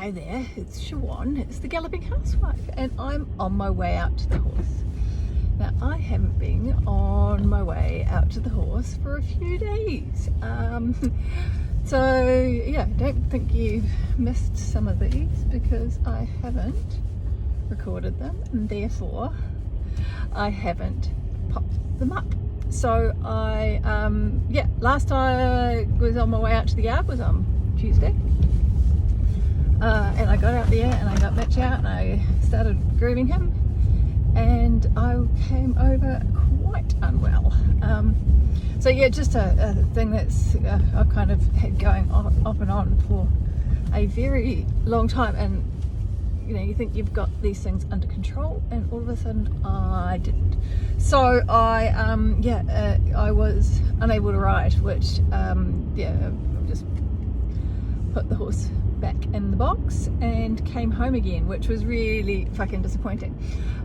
Hi there, it's Siobhan, it's the Galloping Housewife, and I'm on my way out to the horse. Now, I haven't been on my way out to the horse for a few days. So yeah, don't think you've missed some of these because I haven't recorded them, and therefore I haven't popped them up. So last I was on my way out to the yard was on Tuesday. And I got out there and I got Mitch out and I started grooming him, and I came over quite unwell. So yeah, just a thing that's I've kind of had going off and on for a very long time, and you know, you think you've got these things under control, and all of a sudden I didn't. So I was unable to ride, which just put the horse back in the box and came home again, which was really fucking disappointing.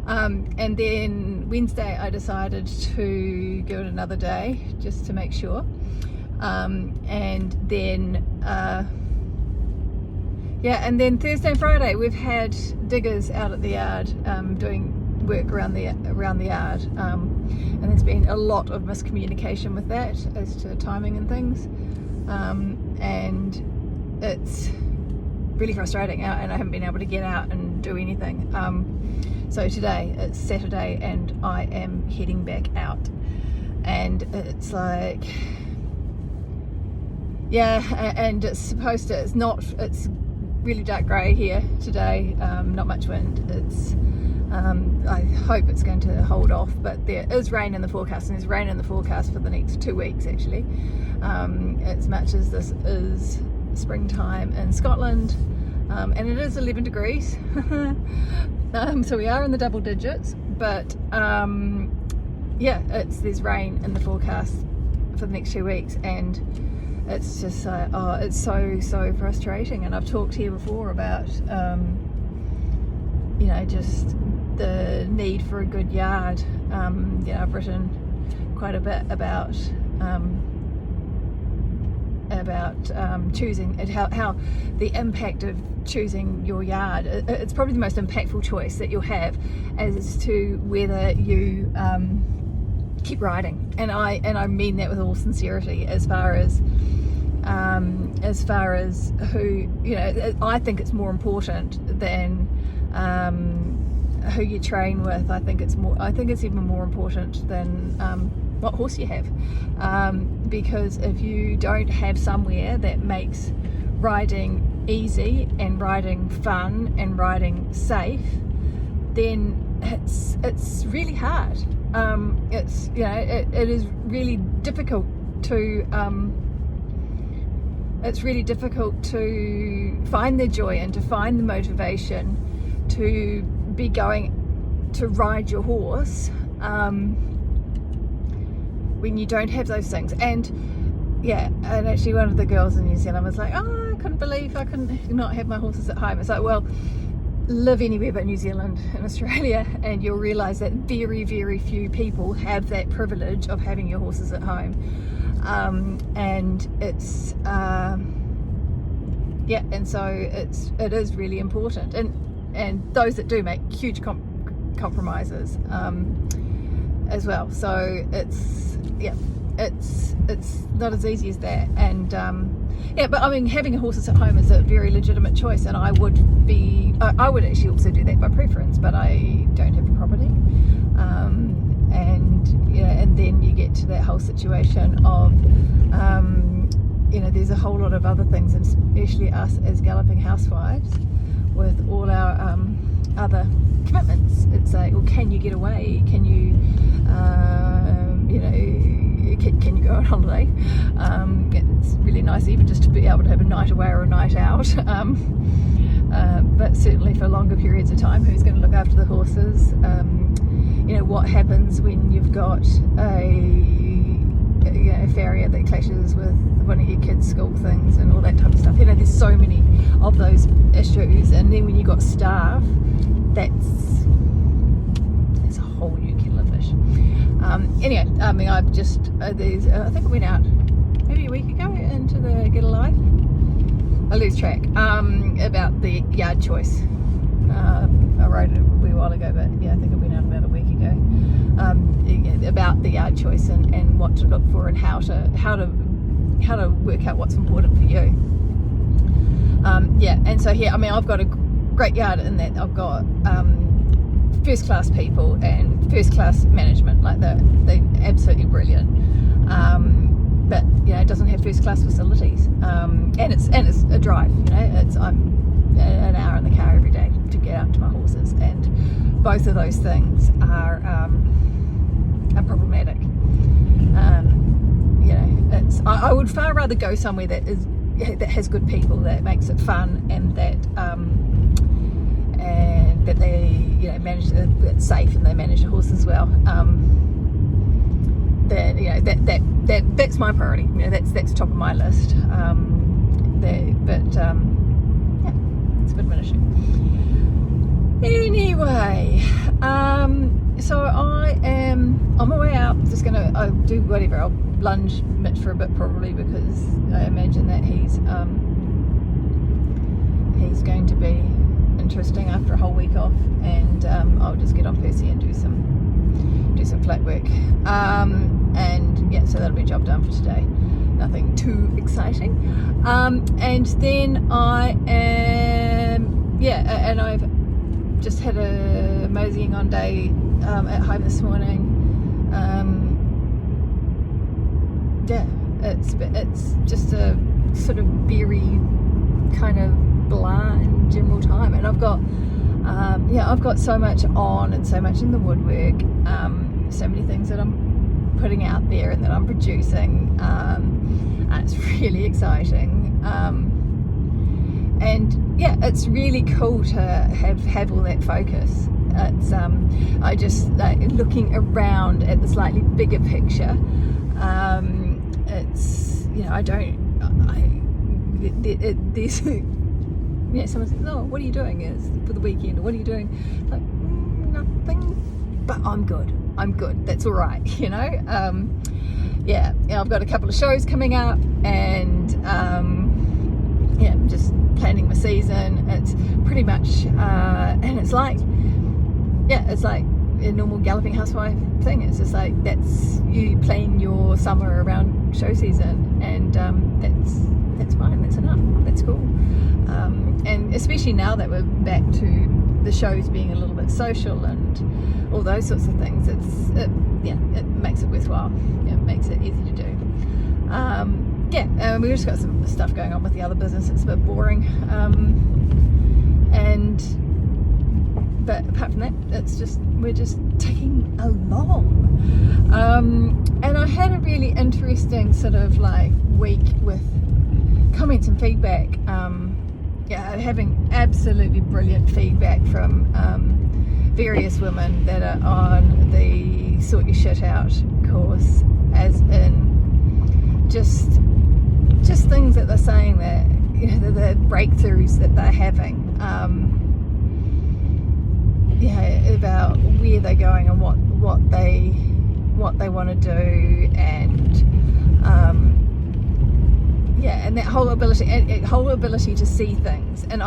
And then Wednesday I decided to give it another day just to make sure. And then Thursday and Friday we've had diggers out at the yard doing work around the yard, and there's been a lot of miscommunication with that as to timing and things, and it's really frustrating, and I haven't been able to get out and do anything. So today it's Saturday and I am heading back out, and it's like, and it's really dark grey here today, not much wind. It's I hope it's going to hold off, but there is rain in the forecast, and there's rain in the forecast for the next 2 weeks actually, as much as this is springtime in Scotland, and it is 11 degrees. So we are in the double digits, but there's rain in the forecast for the next 2 weeks, and it's just it's so frustrating. And I've talked here before about just the need for a good yard. I've written quite a bit about choosing it, how the impact of choosing your yard, it's probably the most impactful choice that you'll have as to whether you keep riding. And I mean that with all sincerity, as far as who, I think it's more important than who you train with. I think it's even more important than what horse you have, because if you don't have somewhere that makes riding easy and riding fun and riding safe, then it's really hard. It is really difficult to find the joy and to find the motivation to be going to ride your horse when you don't have those things. And actually one of the girls in New Zealand was like, I couldn't believe I couldn't not have my horses at home. It's like, well, live anywhere but New Zealand and Australia, and you'll realise that very, very few people have that privilege of having your horses at home. And it's and so it is really important, and those that do make huge compromises as well. So it's not as easy as that. And but I mean, having horses at home is a very legitimate choice, and I would actually also do that by preference, but I don't have a property, and then you get to that whole situation of there's a whole lot of other things, and especially us as galloping housewives with all our other commitments. It's like, well, can you get away? Can you can you go on holiday? It's really nice even just to be able to have a night away or a night out, but certainly for longer periods of time, who's going to look after the horses? What happens when you've got a farrier that clashes with one of your kids' school things and all that type of stuff? There's so many of those issues, and then when you've got staff, that's a whole new kettle of fish. I've just I think I went out maybe a week ago into the Get a Life I lose track. About the yard choice. I wrote it a wee while ago, but yeah, I think it went out about a week ago. About the yard choice and what to look for and how to work out what's important for you. And so here, I mean, I've got a great yard in that I've got first class people and first class management. Like they're absolutely brilliant. But you know, it doesn't have first class facilities, and it's a drive. You know, I'm an hour in the car every day to get out to my horses, and both of those things are problematic. You know, I would far rather go somewhere that has good people, that makes it fun, and that they, you know, manage it's safe and they manage the horses well. That, you know, that's my priority. You know, that's top of my list. Yeah, it's a bit of an issue. Anyway, so I am on my way out. I'll do whatever. I'll lunge Mitch for a bit probably, because I imagine that he's going to be interesting after a whole week off, and I'll just get on Percy and do some flat work. And yeah, so that'll be a job done for today. Nothing too exciting. And then I am, and I've just had a moseying on day at home this morning. It's just a sort of very kind of bland general time, and I've got so much on and so much in the woodwork, so many things that I'm putting out there and that I'm producing, and it's really exciting, and yeah, it's really cool to have all that focus. It's I just looking around at the slightly bigger picture. It's, you know, there's yeah, someone says, "Oh, what are you doing for the weekend? Or what are you doing?" Like, nothing, but I'm good. That's all right, you know. I've got a couple of shows coming up, and I'm just planning my season. It's pretty much, and it's like a normal galloping housewife thing. It's just like, that's you playing your summer around show season, and that's fine. That's enough. That's cool. And especially now that we're back to the shows being a little bit social and all those sorts of things, it makes it worthwhile. It makes it easy to do. We've just got some stuff going on with the other business. It's a bit boring. But apart from that, we're just ticking along. And I had a really interesting sort of like week with comments and feedback. Having absolutely brilliant feedback from various women that are on the Sort Your Shit Out course, as in just things that they're saying, that, you know, the breakthroughs that they're having. About where they're going and what they want to do, and and that whole ability to see things, and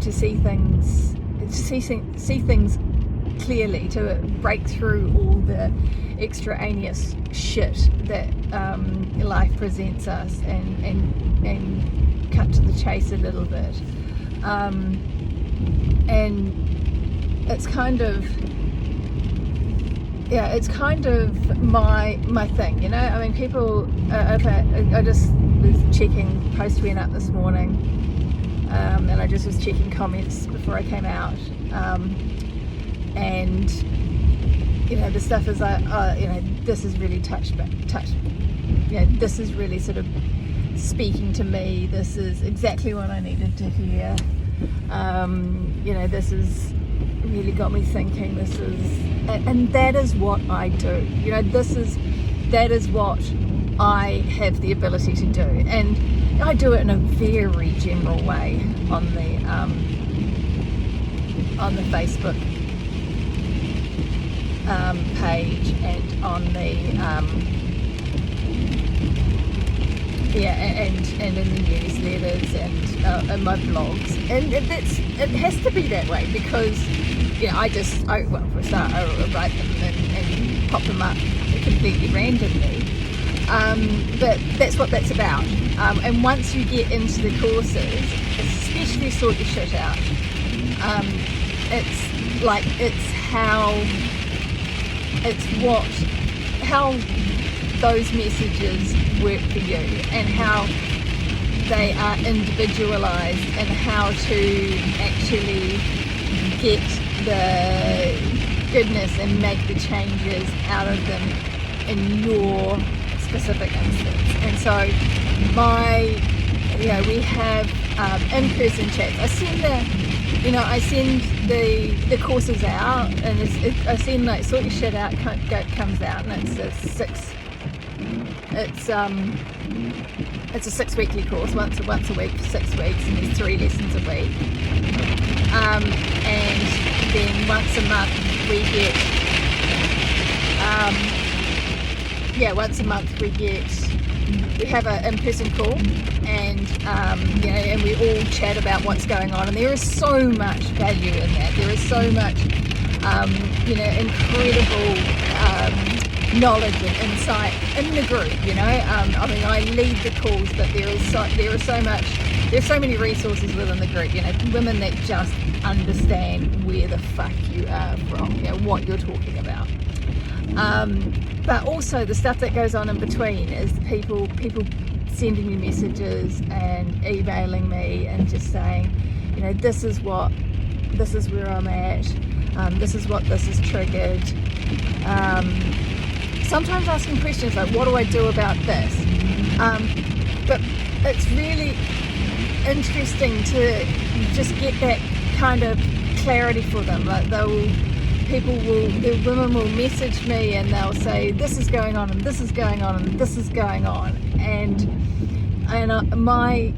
to see things clearly, to break through all the extraneous shit that life presents us, and cut to the chase a little bit. And it's kind of my thing, you know. I mean, people, I just was checking, post went up this morning, and I just was checking comments before I came out, and you know, the stuff is like, you know, this is really touched, you know, this is really sort of speaking to me. This is exactly what I needed to hear. You know, this has really got me thinking. And that is what I do. You know, that is what I have the ability to do, and I do it in a very general way on the Facebook page, and on the and in the newsletters and in my blogs, and it has to be that way because for a start I write them and pop them up completely randomly, but that's what that's about. And once you get into the courses, especially Sort Your Shit Out, how those messages work for you and how they are individualized and how to actually get the goodness and make the changes out of them in your specific instance. And so we have in-person chats. I send the courses out, and I send like Sort Your Shit Out comes out, and it's a 6 weekly course, once a week for 6 weeks, and there's 3 lessons a week. And then once a month we have an in-person call, and we all chat about what's going on, and there is so much value in that. There is so much incredible knowledge and insight in the group. I lead the calls, but there's so many resources within the group. Women that just understand where the fuck you are from, what you're talking about. But also the stuff that goes on in between is people sending me messages and emailing me and just saying, this is where I'm at, this is what this has triggered. Sometimes asking questions like, what do I do about this? But it's really interesting to just get that kind of clarity for them. Like the women will message me and they'll say, this is going on and this is going on and this is going on, and my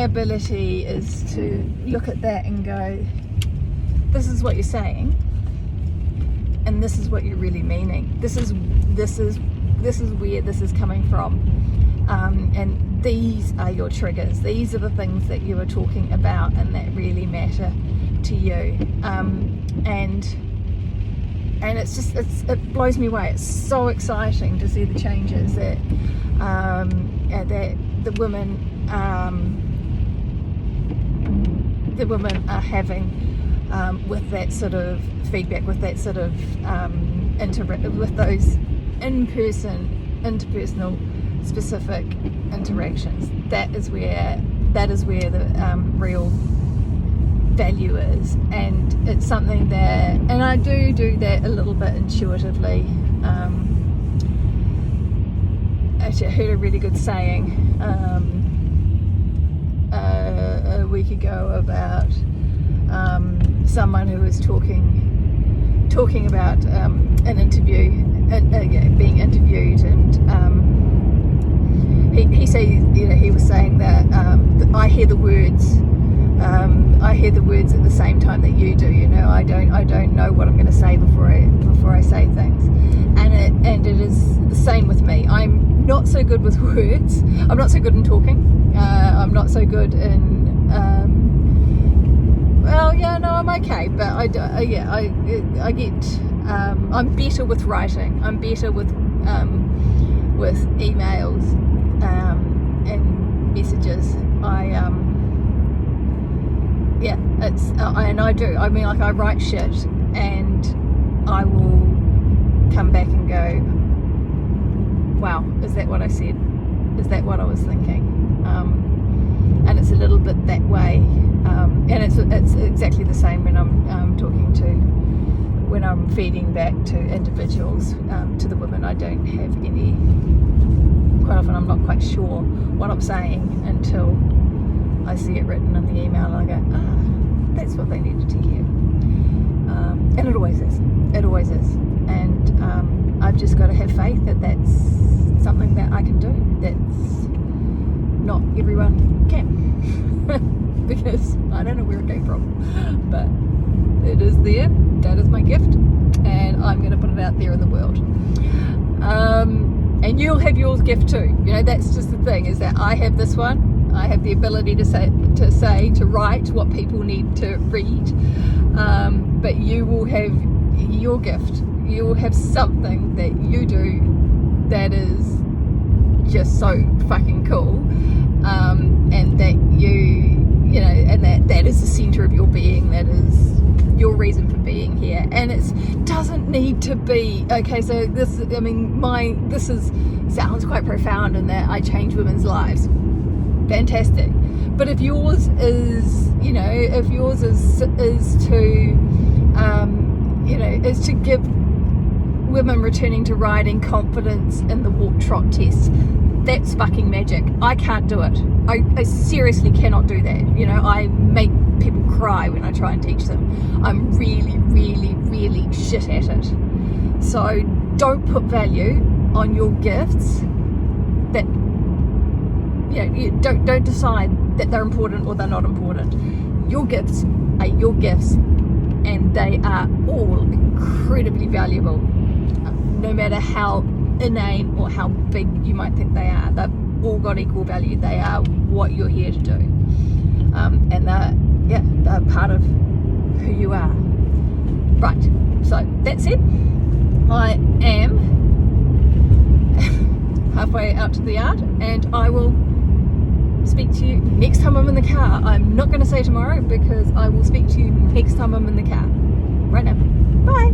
ability is to look at that and go, this is what you're saying, and this is what you're really meaning. This is where this is coming from, and these are your triggers. These are the things that you are talking about and that really matter to you. And it blows me away. It's so exciting to see the changes that the women are having with that sort of feedback, with that sort of with those interpersonal specific interactions. That is where the real value is, and it's something that, and I do that a little bit intuitively. Actually, I heard a really good saying a week ago about someone who was talking about an interview, being interviewed, and he was saying that I hear the words. I hear the words at the same time that you do. I don't know what I'm going to say before I say things, and it is the same with me. I'm not so good with words. I'm not so good in talking. I'm not so good in. I'm okay, but I get. I'm better with writing. I'm better with emails and messages. And I do. I mean, like, I write shit and I will come back and go, wow, is that what I said? Is that what I was thinking? And it's a little bit that way. And it's exactly the same when I'm feeding back to individuals, to the women. I don't have any, quite often I'm not quite sure what I'm saying until I see it written in the email, and I go, that's what they needed to hear. And it always is. And I've just got to have faith that that's something that I can do. That's not everyone can. Because I don't know where it came from. But it is there. That is my gift. And I'm going to put it out there in the world. and you'll have your gift too. You know, that's just the thing, is that I have this one. I have the ability to write what people need to read, but you will have your gift. You will have something that you do that is just so fucking cool, and that you know, and that is the center of your being. That is your reason for being here. And it doesn't need to be okay. So this, I mean, this sounds quite profound in that I change women's lives. Fantastic. But if yours is, you know, if yours is to you know, is to give women returning to riding confidence in the walk trot test, that's fucking magic. I can't do it. I seriously cannot do that. You know, I make people cry when I try and teach them. I'm really, really, really shit at it. So don't put value on your gifts that, you know, you don't decide that they're important or they're not important. Your gifts are your gifts, and they are all incredibly valuable, no matter how inane or how big you might think they are. They've all got equal value. They are what you're here to do, and they're part of who you are. Right, so that said, I am halfway out to the yard, and I will speak to you next time I'm in the car. I'm not going to say tomorrow, because I will speak to you next time I'm in the car. Right now, bye.